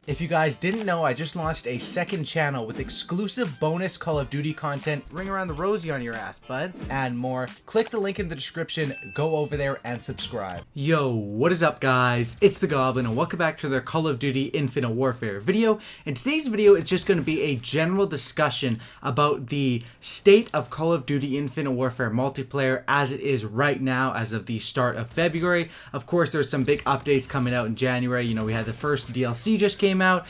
If you guys didn't know, I just launched a second channel with exclusive bonus Call of Duty content, ring around the rosy on your ass, bud, and more. Click the link in the description, go over there and subscribe. Yo, what is up guys? It's the Goblin and welcome back to their Call of Duty Infinite Warfare video. In today's video, it's just going to be a general discussion about the state of Call of Duty Infinite Warfare multiplayer as it is right now, as of the start of February. Of course, there's some big updates coming out in January. You know, we had the first DLC just came out.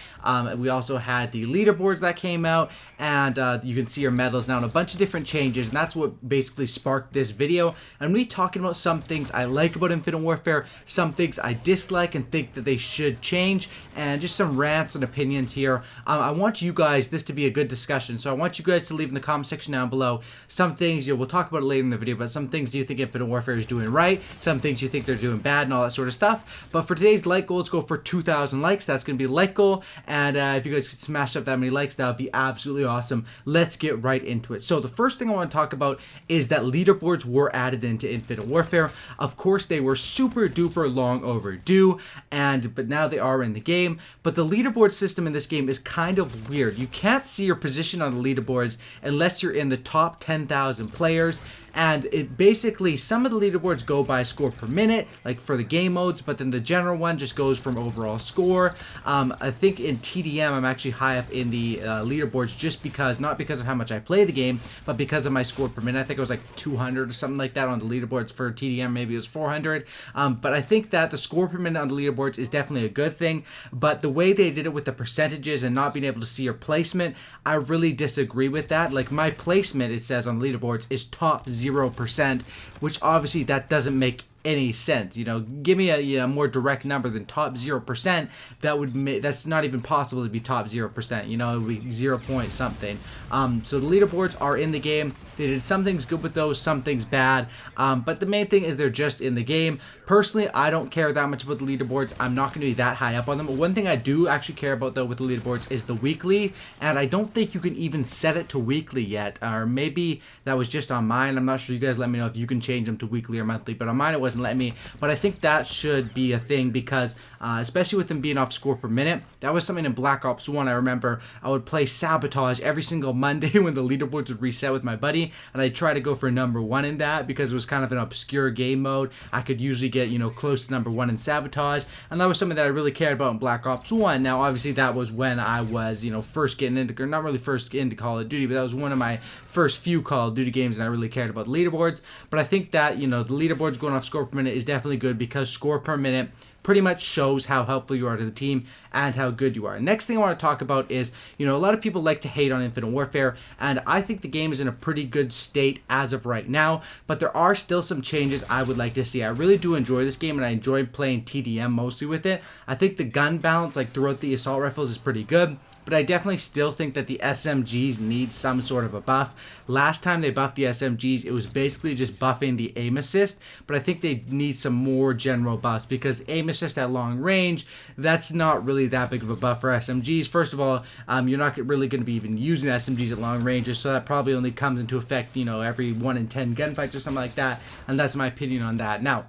We also had the leaderboards that came out, and you can see your medals now and a bunch of different changes, and that's what basically sparked this video. And me talking about some things I like about Infinite Warfare, some things I dislike and think that they should change, and just some rants and opinions here. I want you guys, this to be a good discussion, so I want you guys to leave in the comment section down below some things, we'll talk about it later in the video, but some things you think Infinite Warfare is doing right, some things you think they're doing bad, and all that sort of stuff. But for today's like goal, let's go for 2,000 likes. That's going to be like goal, and if you guys could smash up that many likes, that would be absolutely awesome. Let's get right into it. So the first thing I want to talk about is that leaderboards were added into Infinite Warfare. Of course, they were super duper long overdue, but now they are in the game. But the leaderboard system in this game is kind of weird. You can't see your position on the leaderboards unless you're in the top 10,000 players. And it basically, some of the leaderboards go by score per minute, like for the game modes, but then the general one just goes from overall score. I think in TDM, I'm actually high up in the leaderboards just because, not because of how much I play the game, but because of my score per minute. I think it was like 200 or something like that on the leaderboards. For TDM, maybe it was 400. But I think that the score per minute on the leaderboards is definitely a good thing. But the way they did it with the percentages and not being able to see your placement, I really disagree with that. Like my placement, it says on the leaderboards, is top 0%, which obviously that doesn't make any sense. You know, give me a more direct number than top 0%. That would make, that's not even possible to be top 0%. You know, it would be 0 point something. So the leaderboards are in the game. They did some things good with those, some things bad. But the main thing is they're just in the game. Personally, I don't care that much about the leaderboards. I'm not going to be that high up on them. But one thing I do actually care about though with the leaderboards is the weekly, and I don't think you can even set it to weekly yet. Or maybe that was just on mine. I'm not sure. You guys let me know if you can change them to weekly or monthly. But on mine it wasn't letting me. But I think that should be a thing because especially with them being off score per minute, that was something in Black Ops 1. I remember I would play Sabotage every single Monday when the leaderboards would reset with my buddy, and I'd try to go for number 1 in that because it was kind of an obscure game mode. I could usually get, you know, close to number 1 in Sabotage, and that was something that I really cared about in Black Ops 1. Now obviously that was when I was, you know, first getting into, or not really first getting into Call of Duty, but that was one of my first few Call of Duty games, and I really cared about leaderboards. But I think that, you know, the leaderboards going off score per minute is definitely good because score per minute pretty much shows how helpful you are to the team and how good you are. Next thing I want to talk about is, you know, a lot of people like to hate on Infinite Warfare, and I think the game is in a pretty good state as of right now, but there are still some changes I would like to see. I really do enjoy this game, and I enjoy playing TDM mostly with it. I think the gun balance, like throughout the assault rifles, is pretty good, but I definitely still think that the SMGs need some sort of a buff. Last time they buffed the SMGs, it was basically just buffing the aim assist, but I think they need some more general buffs because aim assist at long range, that's not really that big of a buff for SMGs. First of all, you're not really going to be even using SMGs at long ranges, so that probably only comes into effect, you know, every 1 in 10 gunfights or something like that, and that's my opinion on that. Now,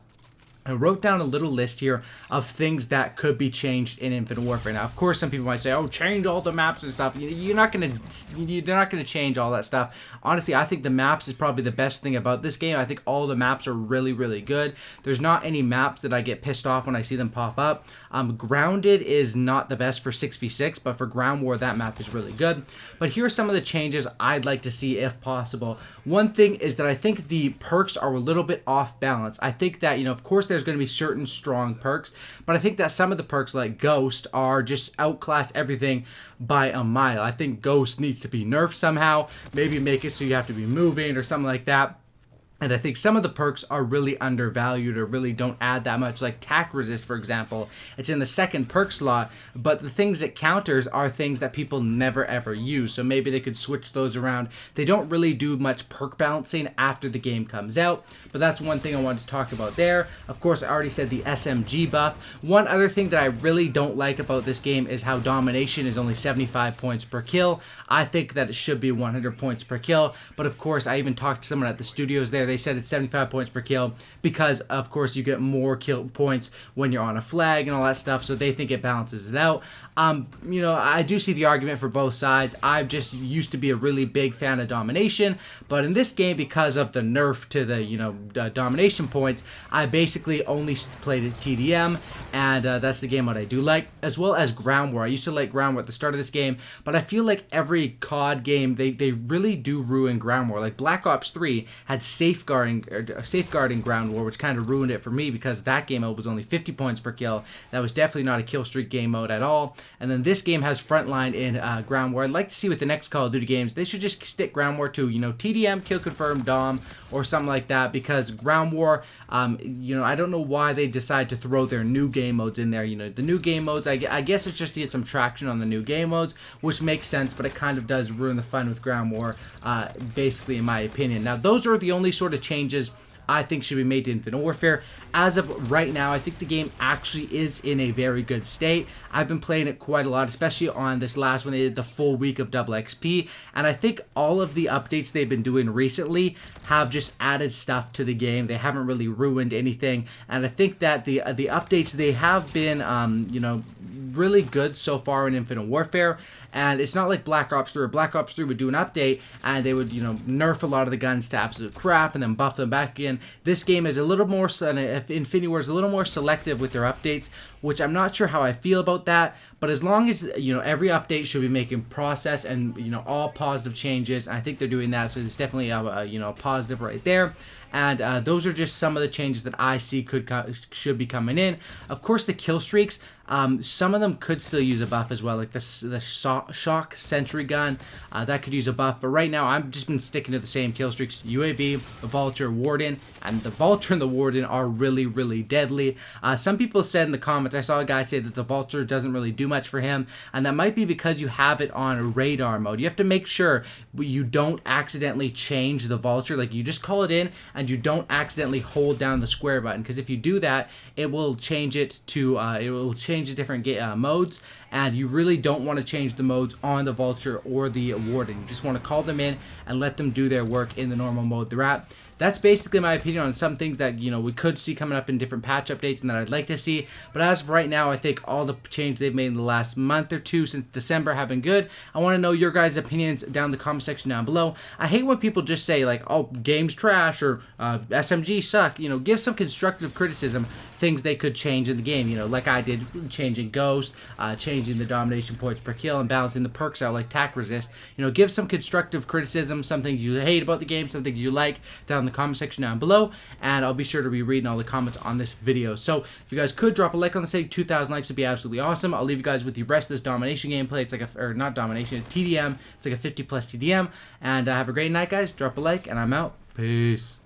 I wrote down a little list here of things that could be changed in Infinite Warfare. Now, of course, some people might say, "Oh, change all the maps and stuff." They're not going to change all that stuff. Honestly, I think the maps is probably the best thing about this game. I think all the maps are really, really good. There's not any maps that I get pissed off when I see them pop up. Grounded is not the best for 6v6, but for Ground War, that map is really good. But here are some of the changes I'd like to see if possible. One thing is that I think the perks are a little bit off balance. I think that, you know, of course, there's going to be certain strong perks, but I think that some of the perks like Ghost are just outclass everything by a mile. I think Ghost needs to be nerfed somehow, maybe make it so you have to be moving or something like that. And I think some of the perks are really undervalued or really don't add that much, like Tac Resist, for example. It's in the second perk slot, but the things it counters are things that people never ever use, so maybe they could switch those around. They don't really do much perk balancing after the game comes out, but that's one thing I wanted to talk about there. Of course, I already said the SMG buff. One other thing that I really don't like about this game is how domination is only 75 points per kill. I think that it should be 100 points per kill, but of course, I even talked to someone at the studios there there, they said it's 75 points per kill because, of course, you get more kill points when you're on a flag and all that stuff, so they think it balances it out. You know, I do see the argument for both sides. I just used to be a really big fan of domination, but in this game, because of the nerf to the, you know, domination points, I basically only played at TDM, and that's the game mode I do like, as well as Ground War. I used to like Ground War at the start of this game, but I feel like every COD game, they really do ruin Ground War. Like Black Ops 3 had safeguarding Ground War, which kind of ruined it for me because that game mode was only 50 points per kill. That was definitely not a kill streak game mode at all. And then this game has Frontline in Ground War. I'd like to see with the next Call of Duty games, they should just stick Ground War to, you know, TDM, Kill Confirm, Dom, or something like that, because Ground War, you know, I don't know why they decide to throw their new game modes in there. You know, the new game modes, I guess it's just to get some traction on the new game modes, which makes sense, but it kind of does ruin the fun with Ground War, basically, in my opinion. Now, those are the only sort of changes I think should be made to Infinite Warfare. As of right now, I think the game actually is in a very good state. I've been playing it quite a lot, especially on this last one. They did the full week of double XP, and I think all of the updates they've been doing recently have just added stuff to the game. They haven't really ruined anything, and I think that the updates, they have been, you know, really good so far in Infinite Warfare. And it's not like Black Ops 3. Black Ops 3 would do an update and they would, you know, nerf a lot of the guns to absolute crap and then buff them back again. This game is a little more, Infinity Ward is a little more selective with their updates, which I'm not sure how I feel about that. But as long as, you know, every update should be making process and, you know, all positive changes, and I think they're doing that, so it's definitely you know, a positive right there. And those are just some of the changes that I see should be coming in. Of course, the kill streaks, some of them could still use a buff as well, like the Shock Sentry gun, that could use a buff. But right now, I've just been sticking to the same kill streaks: UAV, the Vulture, Warden, and the Vulture and the Warden are really, really deadly. Some people said in the comments, I saw a guy say that the Vulture doesn't really do much for him, and that might be because you have it on radar mode. You have to make sure you don't accidentally change the Vulture. Like, you just call it in and you don't accidentally hold down the square button, because if you do that, it will change it to the different modes, and you really don't want to change the modes on the Vulture or the Warden. You just want to call them in and let them do their work in the normal mode they're at. That's basically my opinion on some things that, you know, we could see coming up in different patch updates and that I'd like to see. But as of right now, I think all the changes they've made in the last month or two since December have been good. I want to know your guys' opinions down in the comment section down below. I hate when people just say, like, oh, game's trash, or SMG suck. You know, give some constructive criticism, things they could change in the game. You know, like I did, changing Ghost, changing the domination points per kill, and balancing the perks out like Tac Resist. You know, give some constructive criticism, some things you hate about the game, some things you like, down in the comment section down below, and I'll be sure to be reading all the comments on this video. So if you guys could drop a like on the site, 2,000 likes would be absolutely awesome. I'll leave you guys with the rest of this domination gameplay. It's like or not domination, it's TDM. It's like a 50+ TDM. And have a great night, guys. Drop a like, and I'm out. Peace.